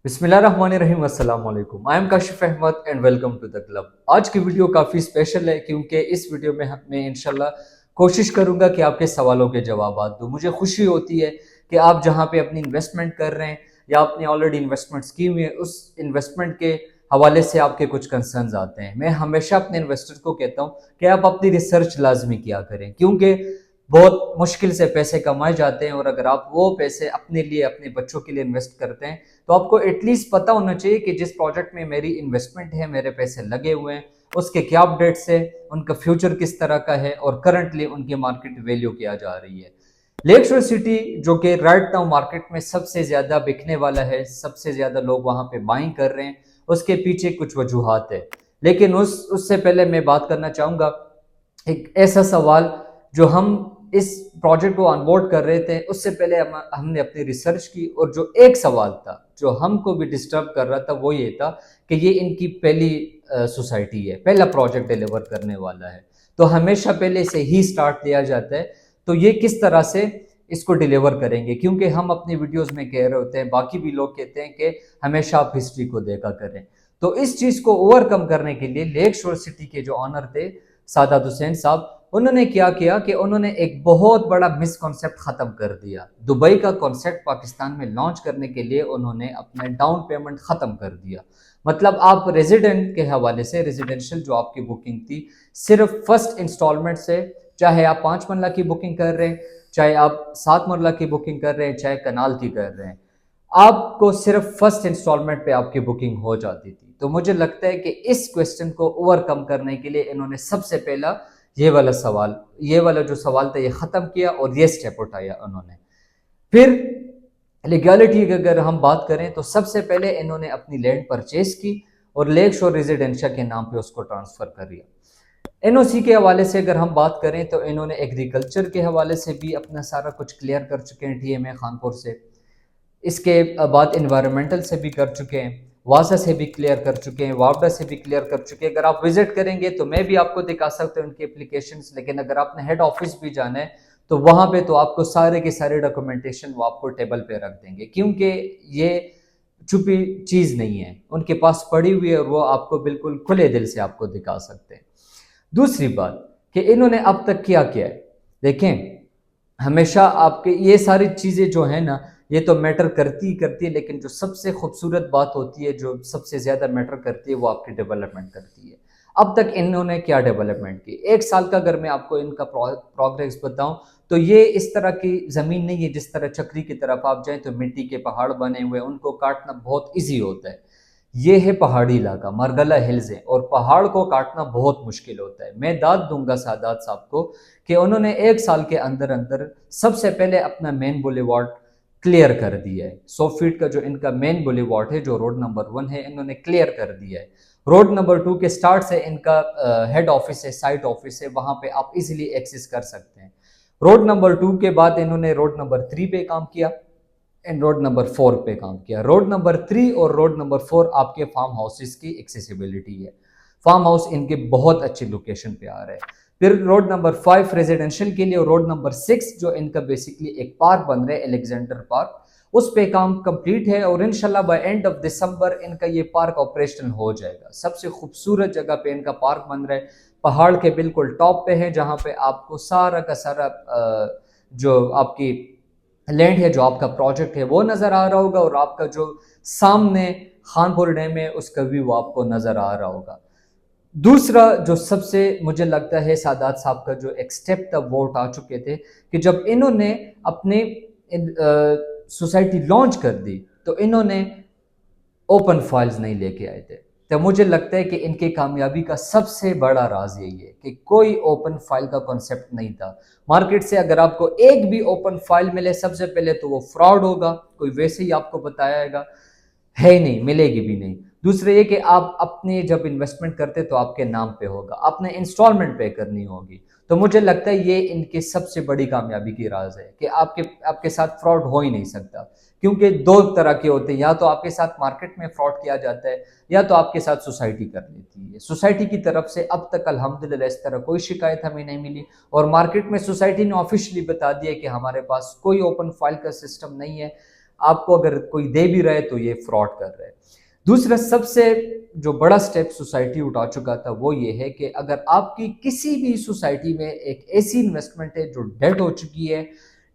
बिस्मिल्लाहिर्रहमानिर्रहीम अस्सलाम वालेकुम। I am Kashif Ahmad and welcome to the club. आज की वीडियो काफ़ी स्पेशल है क्योंकि इस वीडियो में मैं इंशाल्लाह कोशिश करूंगा कि आपके सवालों के जवाब दूं। मुझे खुशी होती है कि आप जहां पे अपनी इन्वेस्टमेंट कर रहे हैं या आपने ऑलरेडी इन्वेस्टमेंट्स की हुई है, उस इन्वेस्टमेंट के हवाले से आपके कुछ कंसर्न्स आते हैं। मैं हमेशा अपने इन्वेस्टर को कहता हूँ कि आप अपनी रिसर्च लाजमी किया करें, क्योंकि बहुत मुश्किल से पैसे कमाए जाते हैं और अगर आप वो पैसे अपने लिए, अपने बच्चों के लिए इन्वेस्ट करते हैं तो आपको एटलीस्ट पता होना चाहिए कि जिस प्रोजेक्ट में मेरी इन्वेस्टमेंट है, मेरे पैसे लगे हुए हैं, उसके क्या अपडेट्स है, उनका फ्यूचर किस तरह का है और करंटली उनकी मार्केट वैल्यू क्या जा रही है। लेक शोर सिटी जो कि राइट नाउ मार्केट में सबसे ज्यादा बिकने वाला है, सबसे ज्यादा लोग वहां पे बाइंग कर रहे हैं, उसके पीछे कुछ वजूहात है। लेकिन उससे पहले मैं बात करना चाहूंगा एक ऐसा सवाल जो हम इस प्रोजेक्ट को ऑनबोर्ड कर रहे थे उससे पहले हमने अपनी रिसर्च की, और जो एक सवाल था जो हमको भी डिस्टर्ब कर रहा था वो ये था कि ये इनकी पहली सोसाइटी है, पहला प्रोजेक्ट डिलीवर करने वाला है, तो हमेशा पहले से ही स्टार्ट लिया जाता है। तो ये किस तरह से इसको डिलीवर करेंगे, क्योंकि हम अपनी वीडियोस में कह रहे होते हैं, बाकी भी लोग कहते हैं कि हमेशा आप हिस्ट्री को देखा करें। तो इस चीज को ओवरकम करने के लिए लेक शोर सिटी के जो ऑनर थे सादात हुसैन साहब, उन्होंने क्या किया कि उन्होंने एक बहुत बड़ा मिसकॉन्सेप्ट खत्म कर दिया। दुबई का कॉन्सेप्ट पाकिस्तान में लॉन्च करने के लिए उन्होंने अपना डाउन पेमेंट खत्म कर दिया। मतलब आप रेजिडेंट के हवाले से, रेजिडेंशियल जो आपकी बुकिंग थी, सिर्फ फर्स्ट इंस्टॉलमेंट से, चाहे आप 5 मरला की बुकिंग कर रहे हैं, चाहे आप 7 मरला की बुकिंग कर रहे हैं, चाहे कनाल की कर रहे हैं, आपको सिर्फ फर्स्ट इंस्टॉलमेंट पे आपकी बुकिंग हो जाती थी। तो मुझे लगता है कि इस क्वेश्चन को ओवरकम करने के लिए इन्होंने सबसे पहला ये वाला जो सवाल था ये खत्म किया और ये स्टेप उठाया उन्होंने। फिर लीगैलिटी की अगर हम बात करें तो सबसे पहले इन्होंने अपनी लैंड परचेज की और लेक शोर रेजिडेंशिया के नाम पे उसको ट्रांसफर कर दिया। एनओसी के हवाले से अगर हम बात करें तो इन्होंने एग्रीकल्चर के हवाले से भी अपना सारा कुछ क्लियर कर चुके हैं टीएमए खानपुर से। इसके बाद इन्वायरमेंटल से भी कर चुके हैं, वासा से भी क्लियर कर चुके हैं, वापडा से भी क्लियर कर चुके हैं। अगर आप विजिट करेंगे तो मैं भी आपको दिखा सकता हूँ उनकी एप्लीकेशंस, लेकिन अगर आपने हेड ऑफिस भी जाना है तो वहां पे तो आपको सारे के सारे डॉक्यूमेंटेशन वो आपको टेबल पे रख देंगे, क्योंकि ये छुपी चीज नहीं है, उनके पास पड़ी हुई है और वो आपको बिल्कुल खुले दिल से आपको दिखा सकते हैं। दूसरी बात कि इन्होंने अब तक क्या किया है, देखें हमेशा आपके ये सारी चीजें जो है ना ये तो मैटर करती ही करती है, लेकिन जो सबसे खूबसूरत बात होती है, जो सबसे ज्यादा मैटर करती है, वो आपकी डेवलपमेंट करती है। अब तक इन्होंने क्या डेवलपमेंट की, एक साल का अगर मैं आपको इनका प्रोग्रेस बताऊं तो ये इस तरह की जमीन नहीं है जिस तरह चक्री की तरफ आप जाएं तो मिट्टी के पहाड़ बने हुए, उनको काटना बहुत ईजी होता है। ये है पहाड़ी इलाका, मरगला हिल्स है, और पहाड़ को काटना बहुत मुश्किल होता है। मैं दाद दूंगा सादात साहब को कि उन्होंने एक साल के अंदर अंदर सबसे पहले अपना मेन बुलेवार्ड क्लियर कर दिया है। 100 फीट का जो इनका मेन बुलेवार्ड है, जो रोड नंबर 1 है, इन्होंने क्लियर कर दिया है। रोड नंबर 2 के स्टार्ट से इनका हेड ऑफिस है, साइट ऑफिस है, वहां पे आप इजीली एक्सेस कर सकते हैं। रोड नंबर 2 के बाद इन्होंने रोड नंबर 3 पे काम किया एंड रोड नंबर 4 पे काम किया। रोड नंबर 3 और रोड नंबर 4 आपके फार्म हाउसेस की एक्सेसिबिलिटी है। फार्म हाउस इनके बहुत अच्छी लोकेशन पे आ रहे हैं। फिर रोड नंबर 5 रेजिडेंशियल के लिए, और रोड नंबर 6 जो इनका बेसिकली एक पार्क बन रहा है, एलेक्जेंडर पार्क, उस पे काम कंप्लीट है और इंशाल्लाह बाय एंड ऑफ दिसंबर इनका ये पार्क ऑपरेशनल हो जाएगा। सबसे खूबसूरत जगह पे इनका पार्क बन रहा है, पहाड़ के बिल्कुल टॉप पे है, जहां पे आपको सारा का सारा जो आपकी लैंड है, जो आपका प्रोजेक्ट है, वो नजर आ रहा होगा, और आपका जो सामने खानपुर डैम है उसका व्यू आपको नजर आ रहा होगा। दूसरा जो सबसे मुझे लगता है सादात साहब का जो एक स्टेप था वो उठा चुके थे कि जब इन्होंने अपने सोसाइटी लॉन्च कर दी तो इन्होंने ओपन फाइल्स नहीं लेके आए थे। तो मुझे लगता है कि इनकी कामयाबी का सबसे बड़ा राज यही है कि कोई ओपन फाइल का कॉन्सेप्ट नहीं था। मार्केट से अगर आपको एक भी ओपन फाइल मिले, सबसे पहले तो वो फ्रॉड होगा, कोई वैसे ही आपको बताएगा, है ही नहीं, मिलेगी भी नहीं। दूसरे ये कि आप अपने जब इन्वेस्टमेंट करते तो आपके नाम पे होगा, आपने इंस्टॉलमेंट पे करनी होगी। तो मुझे लगता है ये इनकी सबसे बड़ी कामयाबी की राज है कि आपके आपके साथ फ्रॉड हो ही नहीं सकता, क्योंकि दो तरह के होते हैं, या तो आपके साथ मार्केट में फ्रॉड किया जाता है या तो आपके साथ सोसाइटी कर लेती है। सोसाइटी की तरफ से अब तक अल्हम्दुलिल्लाह इस तरह कोई शिकायत हमें नहीं मिली, और मार्केट में सोसाइटी ने ऑफिशियली बता दिया कि हमारे पास कोई ओपन फाइल का सिस्टम नहीं है। آپ کو اگر کوئی دے بھی رہے تو یہ فراڈ کر رہے ہیں۔ دوسرا سب سے جو بڑا سٹیپ سوسائٹی اٹھا چکا تھا وہ یہ ہے کہ اگر آپ کی کسی بھی سوسائٹی میں ایک ایسی انویسٹمنٹ ہے جو ڈیڈ ہو چکی ہے،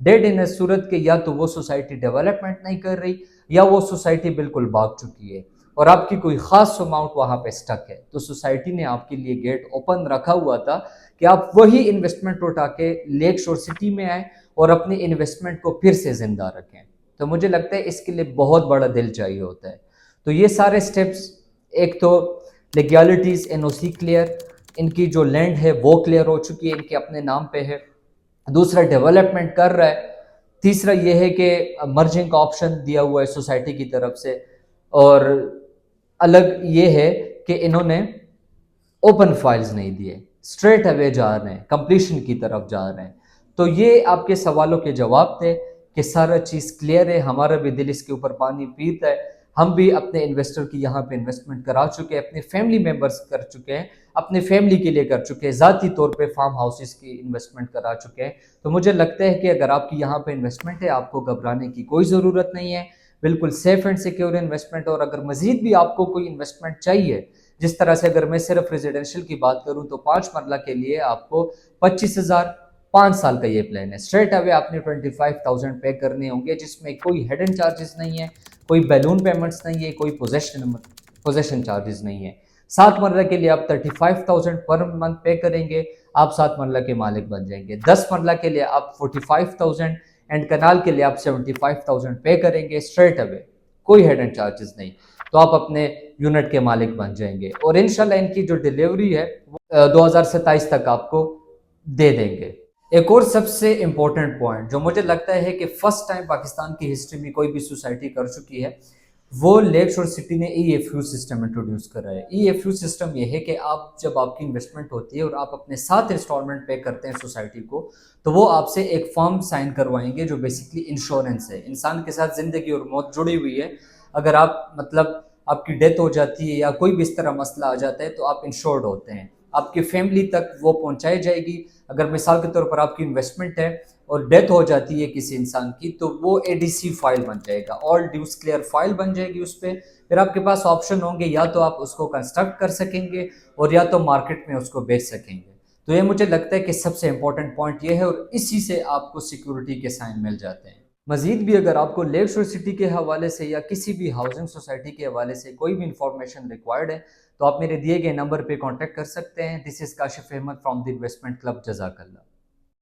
ڈیڈ ان صورت کہ یا تو وہ سوسائٹی ڈیولپمنٹ نہیں کر رہی یا وہ سوسائٹی بالکل بھاگ چکی ہے اور آپ کی کوئی خاص اماؤنٹ وہاں پہ سٹک ہے، تو سوسائٹی نے آپ کے لیے گیٹ اوپن رکھا ہوا تھا کہ آپ وہی انویسٹمنٹ اٹھا کے لیک شور سٹی میں آئیں اور اپنی انویسٹمنٹ کو پھر سے زندہ رکھیں۔ تو مجھے لگتا ہے اس کے لیے بہت بڑا دل چاہیے ہوتا ہے۔ تو یہ سارے سٹیپس، ایک تو لیگیلٹیز این او سی کلیئر، ان کی جو لینڈ ہے وہ کلیئر ہو چکی ہے، ان کے اپنے نام پہ ہے۔ دوسرا ڈیولپمنٹ کر رہا ہے۔ تیسرا یہ ہے کہ مرجنگ کا آپشن دیا ہوا ہے سوسائٹی کی طرف سے، اور الگ یہ ہے کہ انہوں نے اوپن فائلز نہیں دیے، اسٹریٹ اوے جا رہے ہیں، کمپلیشن کی طرف جا رہے ہیں۔ تو یہ آپ کے سوالوں کے جواب تھے کہ سارا چیز کلیئر ہے، ہمارا بھی دل اس کے اوپر پانی پیتا ہے، ہم بھی اپنے انویسٹر کی یہاں پہ انویسٹمنٹ کرا چکے ہیں، اپنے فیملی ممبرز کر چکے ہیں، اپنے فیملی کے لیے کر چکے ہیں، ذاتی طور پہ فارم ہاؤسز کی انویسٹمنٹ کرا چکے ہیں۔ تو مجھے لگتا ہے کہ اگر آپ کی یہاں پہ انویسٹمنٹ ہے آپ کو گھبرانے کی کوئی ضرورت نہیں ہے، بالکل سیف اینڈ سیکیور انویسٹمنٹ۔ اور اگر مزید بھی آپ کو کوئی انویسٹمنٹ چاہیے، جس طرح سے اگر میں صرف ریزیڈینشیل کی بات کروں تو 5 مرلہ کے لیے آپ کو 25,000 5 سال کا یہ پلان ہے۔ اسٹریٹ اوے آپ نے 25,000 پے کرنے ہوں گے، جس میں کوئی ہڈن چارجز نہیں ہے، کوئی بیلون پیمنٹس نہیں ہے، کوئی پوزیشن چارجز نہیں ہے۔ 7 مرلہ کے لیے آپ 35,000 پر منتھ پے کریں گے، آپ 7 مرلہ کے مالک بن جائیں گے۔ 10 مرلہ کے لیے آپ 45,000 اینڈ کنال کے لیے آپ 75,000 پے کریں گے اسٹریٹ اوے، کوئی ہڈن چارجز نہیں، تو آپ اپنے یونٹ کے مالک بن جائیں گے۔ اور انشاءاللہ ان کی جو ڈیلیوری ہے 2027 تک آپ کو دے دیں گے۔ ایک اور سب سے امپورٹنٹ پوائنٹ جو مجھے لگتا ہے کہ فرسٹ ٹائم پاکستان کی ہسٹری میں کوئی بھی سوسائٹی کر چکی ہے، وہ لیک شور سٹی نے E if U system introduce کرا ہے۔ ای ایف یو سسٹم یہ ہے کہ آپ جب آپ کی انویسٹمنٹ ہوتی ہے اور آپ اپنے 7 انسٹالمنٹ پے کرتے ہیں سوسائٹی کو، تو وہ آپ سے ایک فارم سائن کروائیں گے جو بیسکلی انشورنس ہے، انسان کے ساتھ زندگی اور موت جڑی ہوئی ہے۔ اگر آپ کی ڈیتھ ہو جاتی ہے یا کوئی بھی اس طرح مسئلہ آ جاتا ہے تو آپ انشورڈ ہوتے ہیں، آپ کی فیملی تک وہ پہنچائی جائے گی۔ اگر مثال کے طور پر آپ کی انویسٹمنٹ ہے اور ڈیتھ ہو جاتی ہے کسی انسان کی، تو وہ اے ڈی سی فائل بن جائے گا، آل ڈیوز کلیئر فائل بن جائے گی اس پہ۔ پھر آپ کے پاس آپشن ہوں گے، یا تو آپ اس کو کنسٹرکٹ کر سکیں گے اور یا تو مارکیٹ میں اس کو بیچ سکیں گے۔ تو یہ مجھے لگتا ہے کہ سب سے امپورٹنٹ پوائنٹ یہ ہے، اور اسی سے آپ کو سیکیورٹی کے سائن مل جاتے ہیں۔ مزید بھی اگر آپ کو لیک شور سٹی کے حوالے سے یا کسی بھی ہاؤسنگ سوسائٹی کے حوالے سے کوئی بھی انفارمیشن ریکوائرڈ ہے تو آپ میرے دیے گئے نمبر پہ کانٹیکٹ کر سکتے ہیں۔ This is Kashif Ahmed from the investment club. جزاک اللہ۔